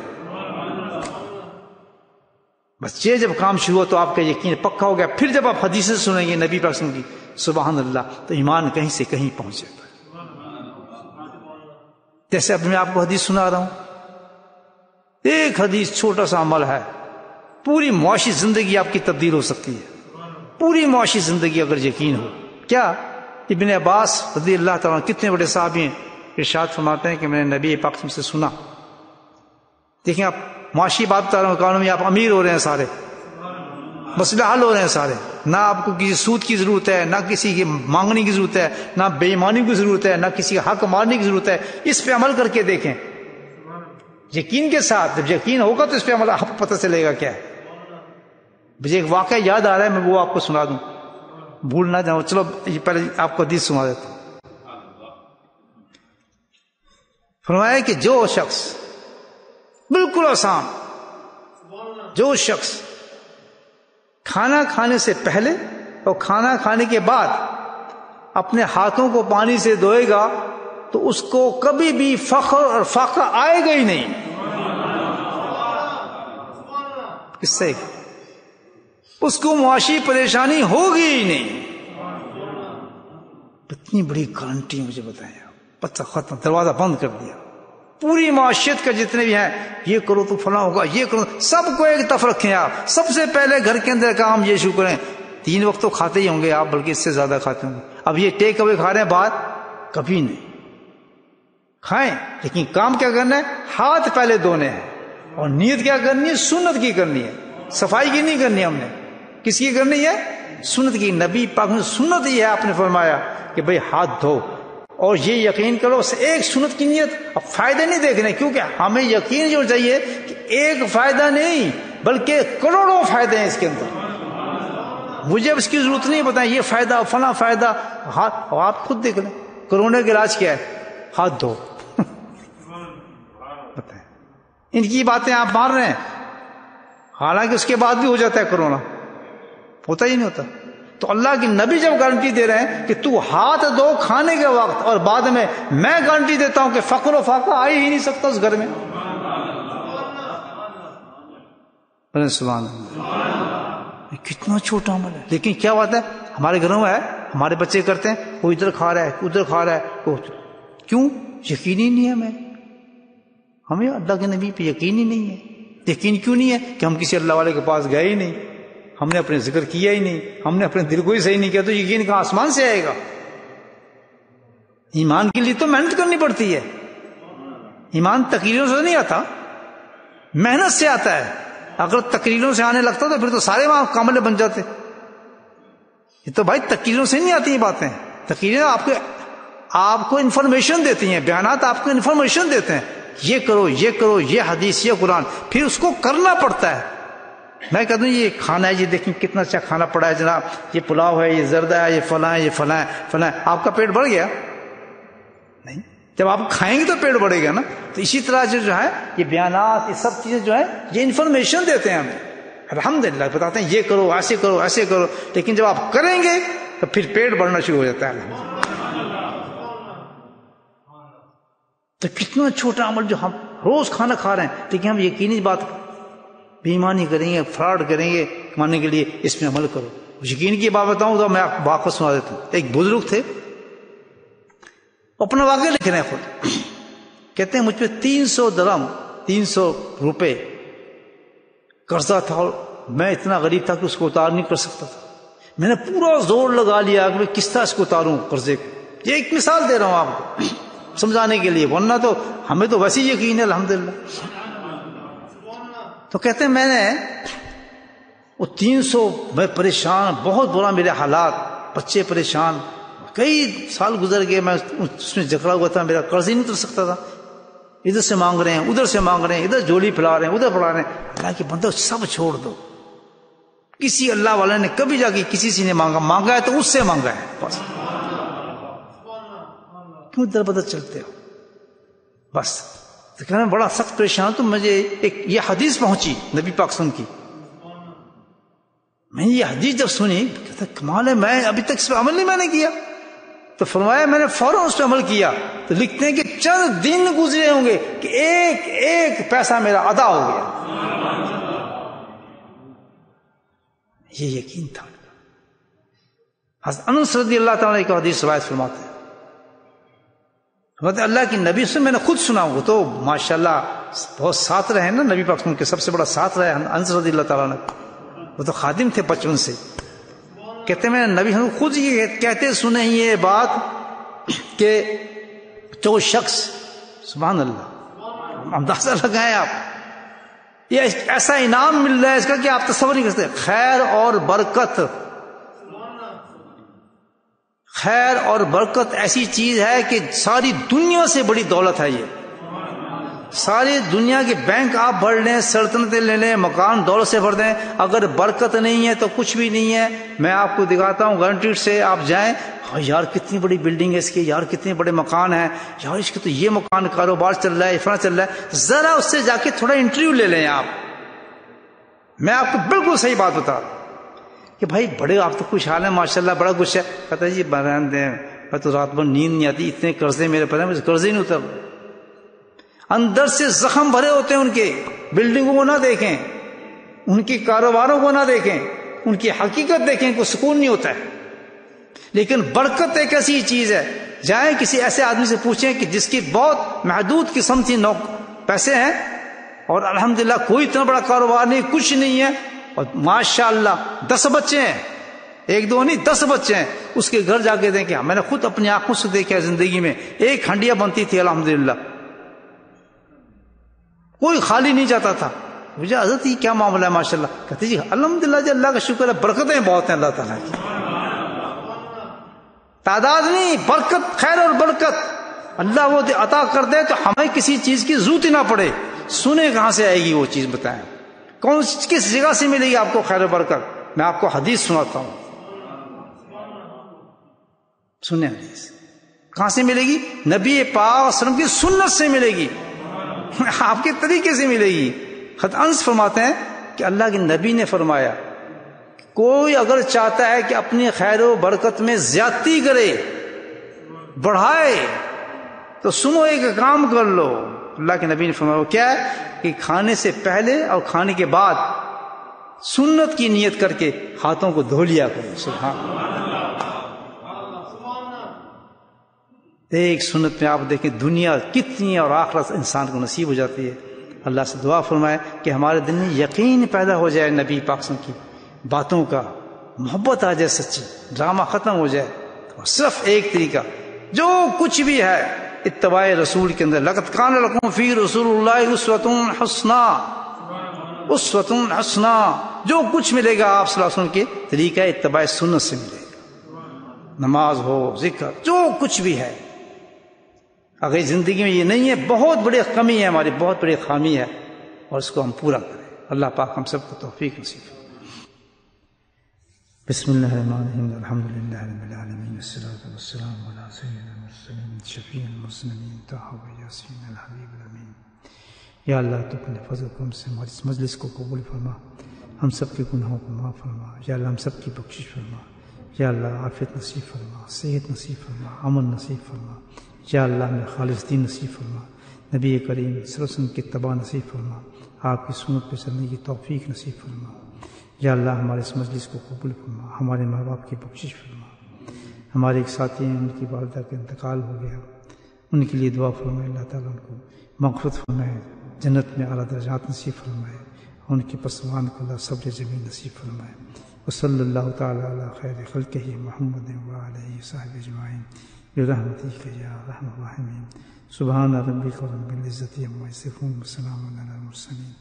بس یہ جب کام شروع ہو تو آپ کا یقین پکا ہو گیا. پھر جب آپ حدیثیں سنیں گے نبی پاک کی سبحان اللہ تو ایمان کہیں سے کہیں پہنچ جاتا ہے. جیسے اب میں آپ کو حدیث سنا رہا ہوں، ایک حدیث چھوٹا سا عمل ہے، پوری معاشی زندگی آپ کی تبدیل ہو سکتی ہے. پوری معاشی زندگی اگر یقین ہو. کیا؟ ابن عباس رضی اللہ تعالیٰ کتنے بڑے صحابی ہیں، ارشاد فرماتے ہیں کہ میں نے نبی پاک سے سنا. دیکھیں آپ معاشی بات بتا رہا ہوں، اکانومی آپ امیر ہو رہے ہیں، سارے مسئلہ حل ہو رہے ہیں سارے. نہ آپ کو کسی سود کی ضرورت ہے، نہ کسی کی مانگنے کی ضرورت ہے، نہ بے ایمانی کی ضرورت ہے، نہ کسی کا حق مارنے کی ضرورت ہے. اس پہ عمل کر کے دیکھیں یقین کے ساتھ. جب یقین ہوگا تو اس پہ عمل آپ کو پتہ چلے گا کیا ہے. مجھے ایک واقعہ یاد آ رہا ہے، میں وہ آپ کو سنا دوں، بھول نہ جاؤں. چلو یہ پہلے آپ کو حدیث سنا دیتا ہوں. فرمایا کہ جو شخص، بالکل آسان، جو شخص کھانا کھانے سے پہلے اور کھانا کھانے کے بعد اپنے ہاتھوں کو پانی سے دھوئے گا تو اس کو کبھی بھی فخر اور فاقہ آئے گا ہی نہیں. اس سے اس کو معاشی پریشانی ہوگی ہی نہیں. اتنی بڑی گارنٹی مجھے بتایا، پتہ ختم، دروازہ بند کر دیا. پوری معاشیت کا جتنے بھی ہیں، یہ کرو تو فلاں ہوگا، یہ کرو، سب کو ایک طرف رکھیں. آپ سب سے پہلے گھر کے اندر کام یہ شروع کریں. 3 وقت تو کھاتے ہی ہوں گے آپ، بلکہ اس سے زیادہ کھاتے ہوں گے. اب یہ ٹیک اوے کھا رہے ہیں باہر، کبھی نہیں کھائیں، لیکن کام کیا کرنا ہے؟ ہاتھ پہلے دھونے ہیں. اور نیت کیا کرنی ہے؟ سنت کی کرنی ہے، صفائی کی نہیں کرنی ہم نے. کس کی کرنی ہے؟ سنت کی. نبی پاک نے سنت یہ ہے، آپ نے فرمایا کہ بھئی ہاتھ دھو، اور یہ یقین کرو اس ایک سنت کی نیت. اب فائدے نہیں دیکھنے، کیونکہ ہمیں یقین جو چاہیے کہ ایک فائدہ نہیں بلکہ کروڑوں فائدے ہیں اس کے اندر. مجھے اب اس کی ضرورت نہیں بتائیں یہ فائدہ فلاں فائدہ. آپ خود دیکھ لیں کرونا کا علاج کیا ہے؟ ہاتھ دھو. بتائیں ان کی باتیں آپ مار رہے ہیں، حالانکہ اس کے بعد بھی ہو جاتا ہے کرونا، ہوتا ہی نہیں ہوتا. تو اللہ کی نبی جب گارنٹی دے رہے ہیں کہ تو ہاتھ دھو کھانے کے وقت، اور بعد میں گارنٹی دیتا ہوں کہ فقر و فاقہ آ ہی نہیں سکتا اس گھر میں. سبحان اللہ، کتنا چھوٹا عمل ہے. لیکن کیا بات ہے ہمارے گھروں میں ہے، ہمارے بچے کرتے ہیں، وہ ادھر کھا رہا ہے ادھر کھا رہا ہے. کیوں؟ یقین ہی نہیں ہے. ہمیں اللہ کے نبی پہ یقین ہی نہیں ہے. یقین کیوں نہیں ہے؟ کہ ہم کسی اللہ والے کے پاس گئے ہی نہیں، ہم نے اپنے ذکر کیا ہی نہیں، ہم نے اپنے دل کو ہی صحیح نہیں کیا. تو یقین کہاں آسمان سے آئے گا؟ ایمان کے لیے تو محنت کرنی پڑتی ہے. ایمان تقریروں سے نہیں آتا، محنت سے آتا ہے. اگر تقریروں سے آنے لگتا تو پھر تو سارے وہاں کاملے بن جاتے. یہ تو بھائی تقریروں سے نہیں آتی یہ باتیں. تقریریں آپ کو انفارمیشن دیتی ہیں، بیانات آپ کو انفارمیشن دیتے ہیں، یہ کرو یہ کرو، یہ حدیث یہ قرآن، پھر اس کو کرنا پڑتا ہے. میں کہتا ہوں یہ کھانا ہے، یہ دیکھیں کتنا اچھا کھانا پڑا ہے جناب، یہ پلاؤ ہے، یہ زردہ ہے، یہ فلاں ہے، یہ فلاں ہے فلاں ہے. آپ کا پیٹ بڑھ گیا؟ نہیں. جب آپ کھائیں گے تو پیٹ بڑھے گا نا. تو اسی طرح جو ہے یہ بیانات، یہ سب چیزیں جو ہے یہ انفارمیشن دیتے ہیں ہمیں، الحمدللہ بتاتے ہیں یہ کرو ایسے کرو ایسے کرو. لیکن جب آپ کریں گے تو پھر پیٹ بڑھنا شروع ہو جاتا ہے. تو کتنا چھوٹا عمل جو ہم روز کھانا کھا رہے ہیں، لیکن ہم یقینی بات بے ایمانی کریں گے، فراڈ کریں گے کمانے کے لیے، اس میں عمل کرو. یقین کی بات بتاؤں تو میں آپ کو واقعہ سنا دیتا ہوں. ایک بزرگ تھے، اپنا واقعہ لکھ رہے ہیں خود. کہتے ہیں مجھ پہ 300 درہم 300 روپے قرضہ تھا، اور میں اتنا غریب تھا کہ اس کو اتار نہیں کر سکتا تھا. میں نے پورا زور لگا لیا کہ میں کس طرح اس کو اتاروں قرضے کو. یہ ایک مثال دے رہا ہوں آپ کو سمجھانے کے لیے، ورنہ تو ہمیں تو ویسے ہی یقین ہے الحمدللہ. تو کہتے ہیں میں نے وہ 300، میں پریشان، بہت برا میرے حالات، بچے پریشان، کئی سال گزر گئے، میں اس میں جکڑا ہوا تھا، میرا قرض ہی نہیں اتر سکتا تھا. ادھر سے مانگ رہے ہیں ادھر سے مانگ رہے ہیں، ادھر جھولی پھیلا رہے ہیں ادھر پھیلا رہے ہیں. اللہ کے بندو سب چھوڑ دو. کسی اللہ والے نے کبھی جا کے کسی سے نہیں مانگا ہے تو اس سے مانگا ہے بس. کیوں در بدر چلتے ہو بس. تو کہنا بڑا سخت پریشان. تو مجھے ایک یہ حدیث پہنچی نبی پاک سن کی. میں یہ حدیث جب سنی کہتا کمال ہے، میں ابھی تک اس پہ عمل نہیں میں نے کیا. تو فرمایا میں نے فوراً اس پہ عمل کیا. تو لکھتے ہیں کہ چند دن گزرے ہوں گے کہ ایک ایک پیسہ میرا ادا ہو گیا. یہ یقین تھا. حضرت انس رضی اللہ تعالیٰ کی حدیث روایت فرماتے ہیں، اللہ کی نبی سے میں نے خود سنا. وہ تو ماشاءاللہ بہت ساتھ رہے نا نبی پاک کے، سب سے بڑا ساتھ رہے انس رضی اللہ تعالیٰ نے. وہ تو خادم تھے بچپن سے. کہتے ہیں میں نے نبی خود یہ کہتے سنے یہ بات کہ جو شخص، سبحان اللہ، اندازہ لگائیں آپ، یہ ایسا انعام مل رہا ہے اس کا کہ آپ تصور نہیں کر سکتے. خیر اور برکت ایسی چیز ہے کہ ساری دنیا سے بڑی دولت ہے. یہ ساری دنیا کے بینک آپ بھر لیں، سلطنتیں لے لیں، مکان دولت سے بھر دیں، اگر برکت نہیں ہے تو کچھ بھی نہیں ہے. میں آپ کو دکھاتا ہوں گارنٹیڈ سے، آپ جائیں، یار کتنی بڑی بلڈنگ ہے اس کی، یار کتنے بڑے مکان ہیں، یار اس کے تو یہ مکان کاروبار چل رہا ہے، فلاں چل رہا ہے. ذرا اس سے جا کے تھوڑا انٹرویو لے لیں آپ. میں آپ کو بالکل صحیح بات بتا کہ بھائی بڑے آپ تو خوشحال ہیں ماشاءاللہ، بڑا کچھ ہے. کہتا ہے جی برآمد دیں، میں تو رات بھر نیند نہیں آتی، اتنے قرضے میرے پر ہیں، مجھے قرضے ہی نہیں اتر. اندر سے زخم بھرے ہوتے ہیں ان کے. بلڈنگوں کو نہ دیکھیں، ان کی کاروباروں کو نہ دیکھیں، ان کی حقیقت دیکھیں، کوئی سکون نہیں ہوتا ہے. لیکن برکت ایک ایسی چیز ہے، جائیں کسی ایسے آدمی سے پوچھیں کہ جس کی بہت محدود قسم کی پیسے ہیں اور الحمدللہ کوئی اتنا بڑا کاروبار نہیں، کچھ نہیں ہے، اور ماشاءاللہ 10 بچے ہیں، 1 2 نہیں 10 بچے ہیں. اس کے گھر جا کے دیکھیں، میں نے خود اپنی آنکھوں سے دیکھا زندگی میں. ایک ہنڈیا بنتی تھی الحمدللہ، کوئی خالی نہیں جاتا تھا. مجھے حضرت یہ کیا معاملہ ہے ماشاء اللہ؟ کہتے جی الحمدللہ جی اللہ کا شکر ہے، برکتیں بہت ہیں اللہ تعالیٰ کی، تعداد نہیں، برکت، خیر اور برکت اللہ وہ عطا کر دے تو ہمیں کسی چیز کی ضرورت ہی نہ پڑے. سنے کہاں سے آئے گی وہ چیز؟ بتائیں کس جگہ سے ملے گی آپ کو خیر و برکت؟ میں آپ کو حدیث سناتا ہوں، سنیں حدیث کہاں سے ملے گی؟ نبی پاک صلی اللہ علیہ وسلم کی سنت سے ملے گی، آپ کے طریقے سے ملے گی. خط انس فرماتے ہیں کہ اللہ کے نبی نے فرمایا کوئی اگر چاہتا ہے کہ اپنی خیر و برکت میں زیادتی کرے، بڑھائے، تو سنو ایک کام کر لو. اللہ کے نبی نے فرمایا وہ کیا ہے کہ کھانے سے پہلے اور کھانے کے بعد سنت کی نیت کر کے ہاتھوں کو دھو لیا کرو. سبحان اللہ. ایک سنت میں آپ دیکھیں دنیا کتنی اور آخرت انسان کو نصیب ہو جاتی ہے. اللہ سے دعا فرمائے کہ ہمارے دل میں یقین پیدا ہو جائے نبی پاک صلی اللہ علیہ وسلم کی باتوں کا، محبت آ جائے سچی، ڈرامہ ختم ہو جائے، اور صرف ایک طریقہ جو کچھ بھی ہے اتباع رسول کے اندر. لقد کان لکم فی رسول اللہ اسوۃ حسنہ، اسوۃ حسنہ، جو کچھ ملے گا آپ صلی اللہ علیہ وسلم کے طریقہ اتباع سنت سے ملے گا. نماز ہو، ذکر، جو کچھ بھی ہے. اگر زندگی میں یہ نہیں ہے بہت بڑی کمی ہے ہماری، بہت بڑی خامی ہے، اور اس کو ہم پورا کریں. اللہ پاک ہم سب کو توفیق نصیب کرے. بسم اللہ الرحمن الرحیم، الحمد للہ رب العالمین، والصلاۃ والسلام علی سید المرسلین شفیع المذنبین طہ و یاسین الحبیب الامین. یا اللہ تو اپنے فضل و کرم سے ہماری اس مجلس کو قبول فرما، ہم سب کے گناہوں کو معاف فرما. یا اللہ ہم سب کی بخشش فرما. یا اللہ عافیت نصیب فرما، صحت نصیب فرما، امن نصیب فرما. یا اللہ ہمیں خالص دین نصیب فرما، نبی کریم صلی اللہ علیہ وسلم کی اتباع نصیب فرما، آپ کی سنت پہ چلنے کی توفیق نصیب فرما. یا اللہ ہمارے اس مجلس کو قبول فرما، ہمارے ماں باپ کی بخشش فرما. ہمارے ایک ساتھی ہیں، ان کی والدہ کا انتقال ہو گیا، ان کے لیے دعا فرمائے. اللہ تعالیٰ ان کو مغفرت فرمائے، جنت میں اعلیٰ درجات نصیب فرمائے، ان کے پسمان کو اللہ صبر جمیل نصیب فرمائے. وصلی اللہ تعالیٰ علی خیر خلقہ محمد وعلیہ وصحبہ اجمعین برحمتک یا ارحم الراحمین. سبحان ربک رب العزۃ عما یصفون وسلام علی المرسلین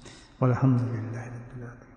والحمد للہ رب العالمین.